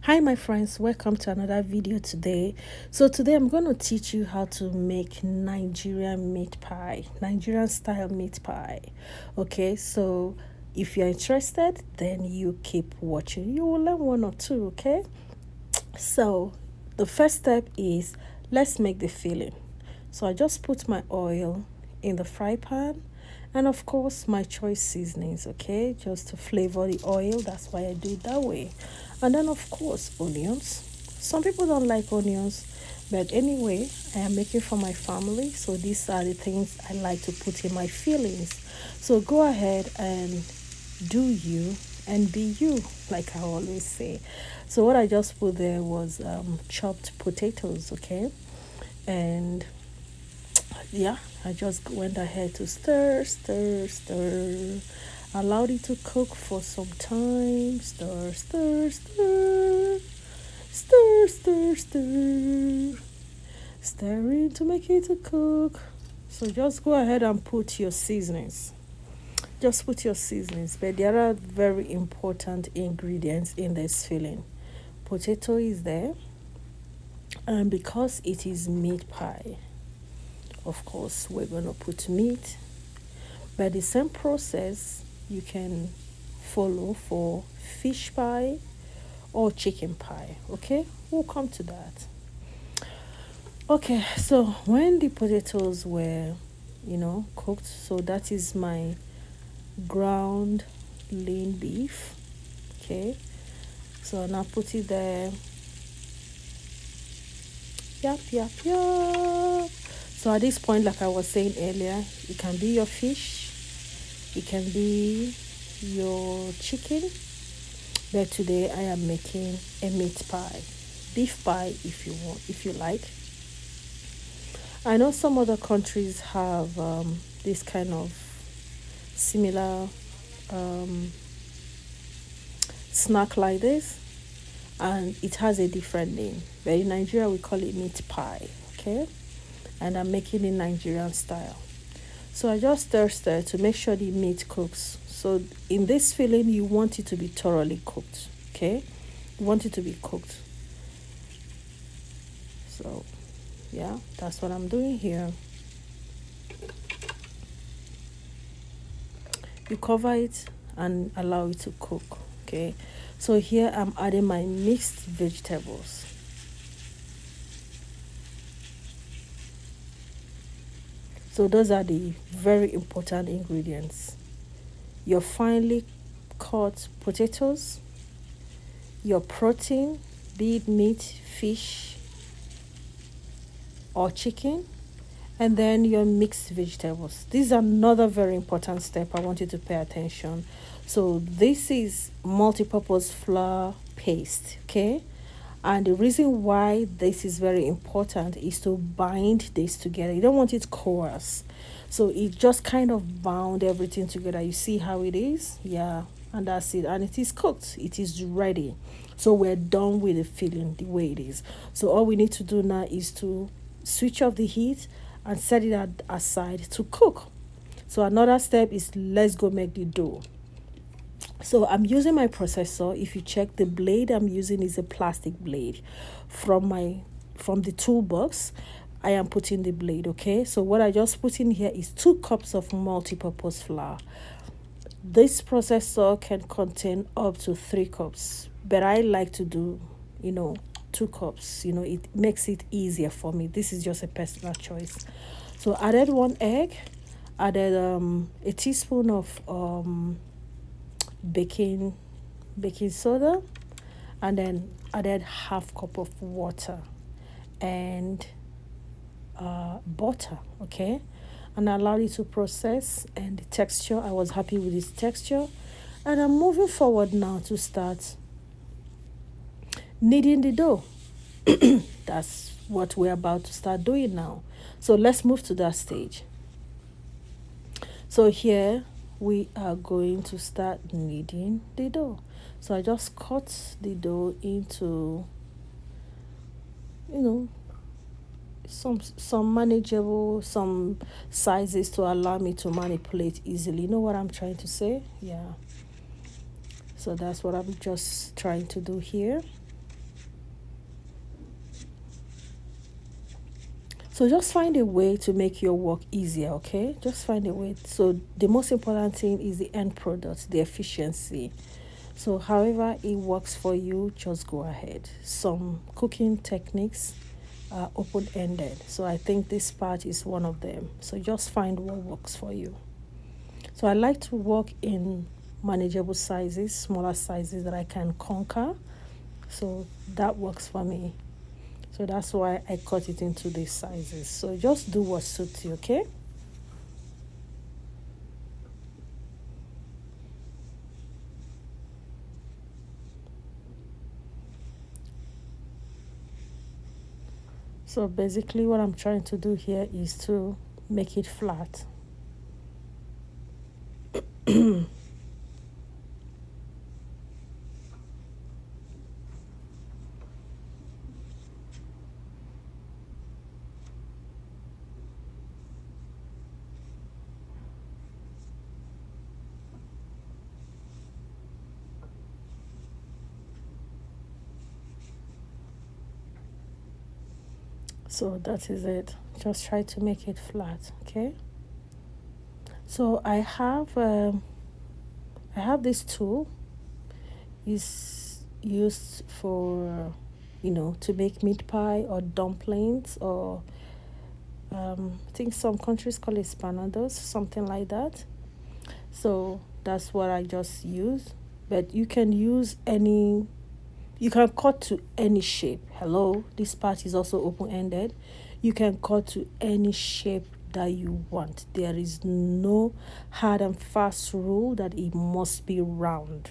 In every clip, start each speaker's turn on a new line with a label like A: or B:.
A: Hi my friends, welcome to another video today. So today I'm going to teach you how to make Nigerian meat pie, Nigerian style meat pie. Okay, so if you're interested, then you keep watching. You will learn one or two, okay? So the first step is let's make the filling. So I just put my oil in the fry pan and of course my choice seasonings, okay, just to flavor the oil. That's why I do it that way. And then of course onions. Some people don't like onions, but anyway, I am making for my family, so these are the things I like to put in my fillings. So go ahead and do you and be you, like I always say. So what I just put there was chopped potatoes, okay, and yeah, I just went ahead to stir, allowed it to cook for some time. Stir, stirring to make it to cook. So just go ahead and put your seasonings. Just put your seasonings, but there are very important ingredients in this filling. Potato is there, and because it is meat pie, of course we're going to put meat, but the same process you can follow for fish pie or chicken pie. Okay, we'll come to that. Okay, so when the potatoes were cooked, so that is my ground lean beef. Okay, so now put it there. Yep. So at this point, like I was saying earlier, it can be your fish, it can be your chicken, but today I am making a meat pie, beef pie if you want, if you like. I know some other countries have this kind of similar snack like this, and it has a different name, but in Nigeria we call it meat pie. Okay, and I'm making it Nigerian style. So I just stir to make sure the meat cooks. So in this filling, you want it to be thoroughly cooked. Okay, you want it to be cooked. So yeah, that's what I'm doing here. You cover it and allow it to cook. Okay, so here I'm adding my mixed vegetables. So those are the very important ingredients. Your finely cut potatoes, your protein, be it meat, fish, or chicken, and then your mixed vegetables. This is another very important step I want you to pay attention. So this is multi-purpose flour paste, okay? And the reason why this is very important is to bind this together. You don't want it coarse. So it just kind of bound everything together. You see how it is? Yeah, and that's it. And it is cooked. It is ready. So we're done with the filling the way it is. So all we need to do now is to switch off the heat and set it aside to cook. So another step is let's go make the dough. So I'm using my processor. If you check, the blade I'm using is a plastic blade from the toolbox. I am putting the blade. Okay, so what I just put in here is 2 cups of multi-purpose flour. This processor can contain up to 3 cups, but I like to do 2 cups. It makes it easier for me. This is just a personal choice. So added 1 egg, added a teaspoon of baking soda, and then added 1/2 cup of water and butter. Okay, and I allowed it to process, and the texture, I was happy with this texture. And I'm moving forward now to start kneading the dough. That's what we're about to start doing now. So let's move to that stage. So here we are going to start kneading the dough. So I just cut the dough into some manageable, some sizes to allow me to manipulate easily. You know what I'm trying to say? Yeah. So that's what I'm just trying to do here. So just find a way to make your work easier, okay? Just find a way. So the most important thing is the end product, the efficiency. So however it works for you, just go ahead. Some cooking techniques are open-ended. So I think this part is one of them. So just find what works for you. So I like to work in manageable sizes, smaller sizes that I can conquer. So that works for me. So that's why I cut it into these sizes. So just do what suits you, okay? So basically what I'm trying to do here is to make it flat. So that is it. Just try to make it flat, okay? So I have this tool. Is used for to make meat pie or dumplings or I think some countries call it spanados, something like that. So that's what I just use. But you can use any, you can cut to any shape. Hello, this part is also open ended. You can cut to any shape that you want. There is no hard and fast rule that it must be round.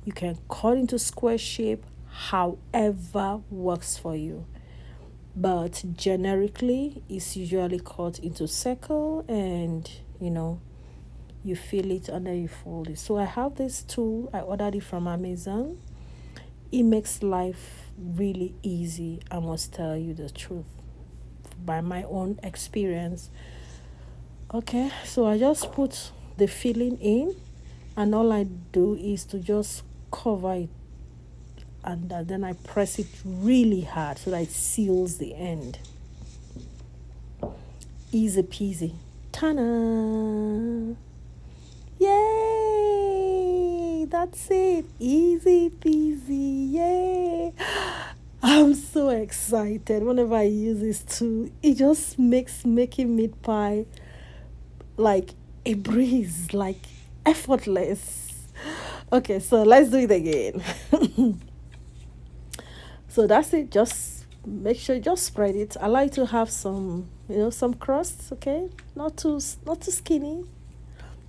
A: You can cut into square shape, however works for you. But generically, it's usually cut into circle and you feel it and then you fold it. So I have this tool. I ordered it from Amazon. It makes life really easy. I must tell you the truth by my own experience. Okay, so I just put the filling in, and all I do is to just cover it, and then I press it really hard so that it seals the end. Easy peasy. Ta-da! Yay! That's it. Easy peasy. Yay! I'm so excited whenever I use this tool. It just makes making meat pie like a breeze, like effortless. Okay, so let's do it again. So that's it. Just make sure, just spread it. I like to have some, some crusts. Okay, not too skinny,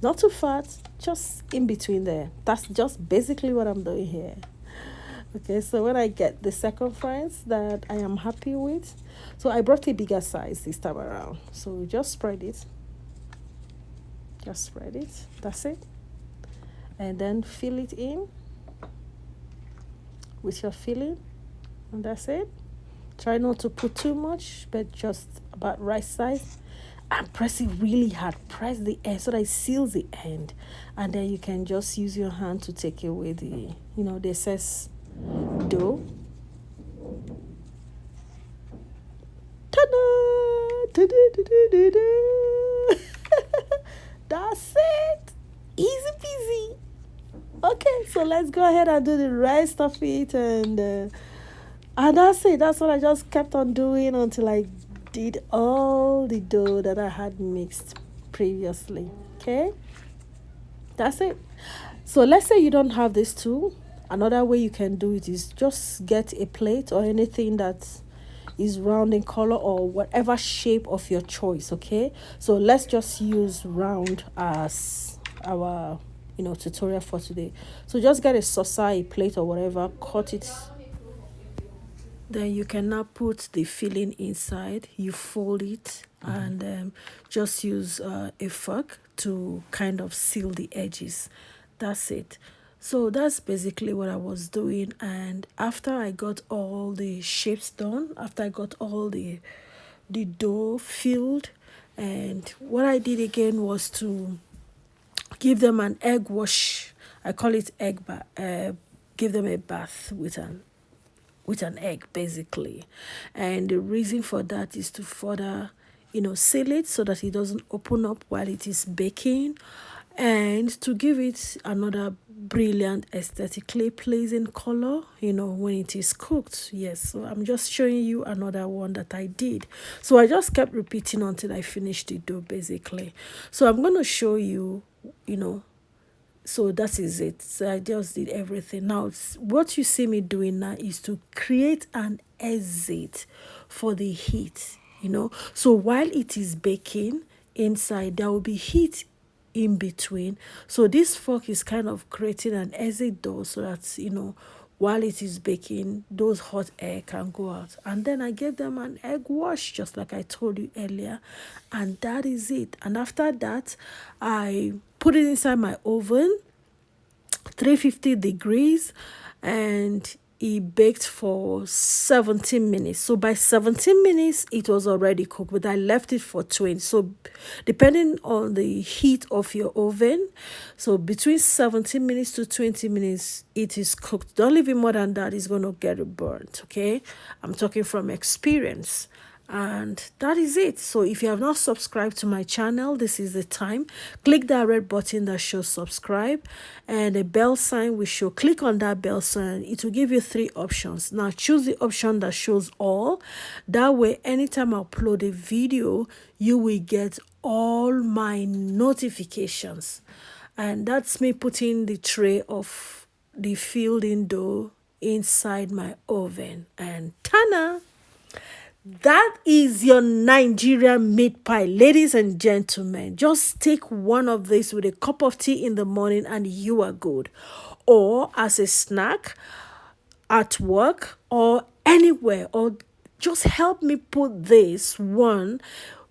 A: not too fat, just in between there. That's just basically what I'm doing here. Okay, so when I get the second fries that I am happy with, so I brought a bigger size this time around. So just spread it. Just spread it. That's it. And then fill it in with your filling. And that's it. Try not to put too much, but just about right size. And press it really hard. Press the end so that it seals the end. And then you can just use your hand to take away the, the excess dough. Ta-da! Ta-da-da-da-da-da! That's it. Easy peasy. Okay, so let's go ahead and do the rest of it, and that's it. That's what I just kept on doing until I did all the dough that I had mixed previously. Okay, that's it. So let's say you don't have this tool. Another way you can do it is just get a plate or anything that is round in color or whatever shape of your choice. Okay, so let's just use round as our tutorial for today. So just get a saucer, a plate or whatever, cut it. Then you can now put the filling inside. You fold it and just use a fork to kind of seal the edges. That's it. So that's basically what I was doing. And after I got all the shapes done, after I got all the dough filled, and what I did again was to give them an egg wash. I call it egg bath. Give them a bath with an with an egg basically. And the reason for that is to further, seal it so that it doesn't open up while it is baking, and to give it another brilliant, aesthetically pleasing color, when it is cooked. Yes, so I'm just showing you another one that I did. So I just kept repeating until I finished the dough basically. So I'm going to show you, you know so that is it. So I just did everything. Now what you see me doing now is to create an exit for the heat. So while it is baking inside, there will be heat in between. So this fork is kind of creating an exit door so that, while it is baking, those hot air can go out. And then I gave them an egg wash, just like I told you earlier. And that is it. And after that, I put it inside my oven, 350 degrees, and it baked for 17 minutes. So by 17 minutes it was already cooked, but I left it for 20. So depending on the heat of your oven, so between 17 minutes to 20 minutes it is cooked. Don't leave it more than that, it's going to get burnt. Okay, I'm talking from experience. And that is it. So if you have not subscribed to my channel, this is the time. Click that red button that shows subscribe, and a bell sign will show. Click on that bell sign. It will give you 3 options. Now choose the option that shows all. That way, anytime I upload a video, you will get all my notifications. And that's me putting the tray of the filled-in dough inside my oven. And ta-da! That is your Nigerian meat pie, ladies and gentlemen. Just take one of these with a cup of tea in the morning and you are good. Or as a snack at work or anywhere, or just help me put this one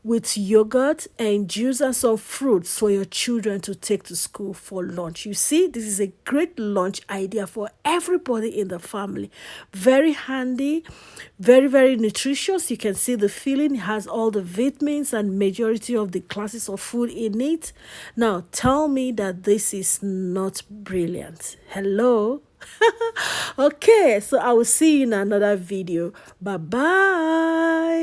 A: with yogurt and juice and some fruits for your children to take to school for lunch. You see, this is a great lunch idea for everybody in the family. Very handy, very, very nutritious. You can see the filling has all the vitamins and majority of the classes of food in it. Now, tell me that this is not brilliant. Hello? Okay, so I will see you in another video. Bye-bye.